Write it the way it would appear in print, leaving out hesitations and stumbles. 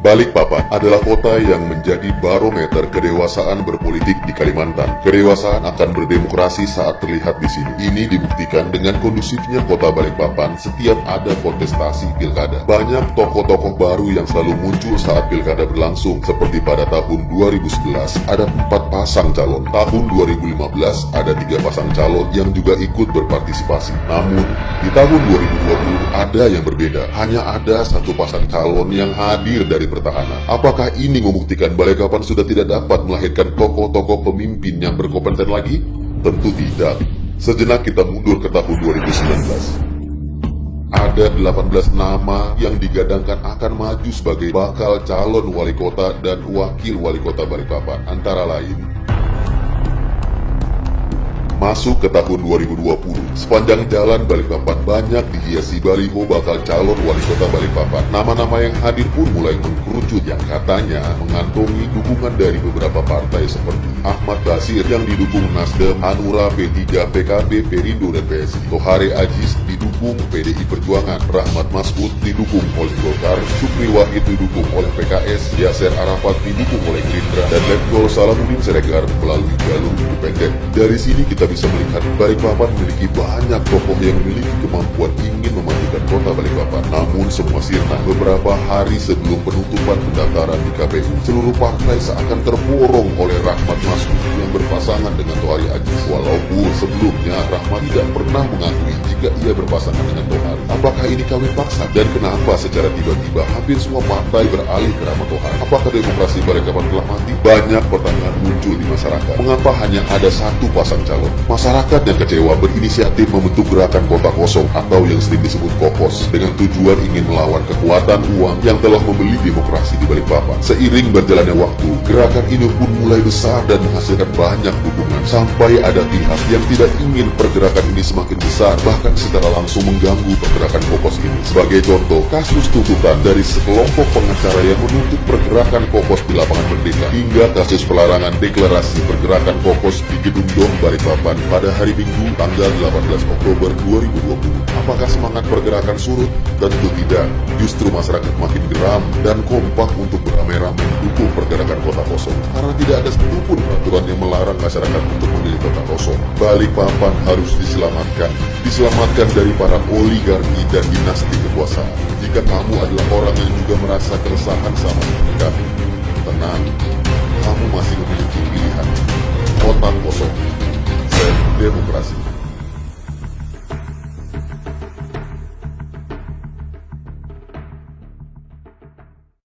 Balikpapan adalah kota yang menjadi barometer kedewasaan berpolitik di Kalimantan. Kedewasaan akan berdemokrasi saat terlihat di sini. Ini dibuktikan dengan kondusifnya kota Balikpapan setiap ada kontestasi pilkada. Banyak tokoh-tokoh baru yang selalu muncul saat pilkada berlangsung, seperti pada tahun 2011 ada 4 pasang calon. Tahun 2015 ada 3 pasang calon yang juga ikut berpartisipasi. Namun, di tahun 2020 ada yang berbeda. Hanya ada 1 pasang calon yang hadir dari pertahanan. Apakah ini membuktikan Balikpapan sudah tidak dapat melahirkan tokoh-tokoh pemimpin yang berkompeten lagi? Tentu tidak. Sejenak kita mundur ke tahun 2019. Ada 18 nama yang digadangkan akan maju sebagai bakal calon wali kota dan wakil wali kota Balikpapan. Antara lain, masuk ke tahun 2020, sepanjang jalan Balikpapan banyak dihiasi baliho bakal calon wali kota Balikpapan. Nama-nama yang hadir pun mulai mengkerucut yang katanya mengantongi dukungan dari beberapa partai seperti Ahmad Basir yang didukung Nasdem, Hanura, P3, PKB, Perindo, dan PSI. Tohari Ajis didukung PDI Perjuangan, Rahmat Masud didukung oleh Golkar, Syukri Wahid didukung oleh PKS, Yasser Arafat didukung oleh Gerindra, dan Letkol Salahuddin Siregar melalui jalur independen. Dari sini kita bisa melihat Balikpapan memiliki banyak tokoh yang memiliki kemampuan ingin memajukan kota Balikpapan. Namun semua sirna. Beberapa hari sebelum penutupan pendaftaran di KPU, seluruh partai seakan terborong oleh Rahmat Masud yang berpasangan dengan Tohari Ajis. Walaupun sebelumnya Rahmat tidak pernah mengakui jika ia berpasangan dengan Tohari. Apakah ini kawin paksa? Dan kenapa secara tiba-tiba hampir semua partai beralih ke nama Tohari? Apakah demokrasi Balikpapan telah mati? Banyak pertanyaan muncul di masyarakat. Mengapa hanya ada 1 pasang calon? Masyarakat yang kecewa berinisiatif membentuk gerakan kota kosong atau yang sering disebut kokos dengan tujuan ingin melawan kekuatan uang yang telah membeli demokrasi di Balikpapan. Seiring berjalannya waktu, gerakan ini pun mulai besar dan menghasilkan banyak dukungan sampai ada pihak yang tidak ingin pergerakan ini semakin besar, bahkan secara langsung mengganggu pergerakan kokos ini. Sebagai contoh, kasus tuntutan dari sekelompok pengacara yang menuntut pergerakan kokos di lapangan Merdeka, hingga kasus pelarangan deklarasi pergerakan kokos di Gedung Dom Balikpapan pada hari Minggu tanggal 18 Oktober 2020. Apakah semangat pergerakan surut? Tentu tidak. Justru masyarakat makin geram dan kompak untuk beramai-ramai mendukung pergerakan kota kosong. Karena tidak ada satupun peraturan yang melarang masyarakat untuk memilih kota kosong. Balikpapan harus diselamatkan. Diselamatkan dari para oligarki dan dinasti kekuasaan. Jika kamu adalah orang yang juga merasa keresahan sama seperti kami, tenang, kamu masih memiliki pilihan. Kota kosong. Demokrasi.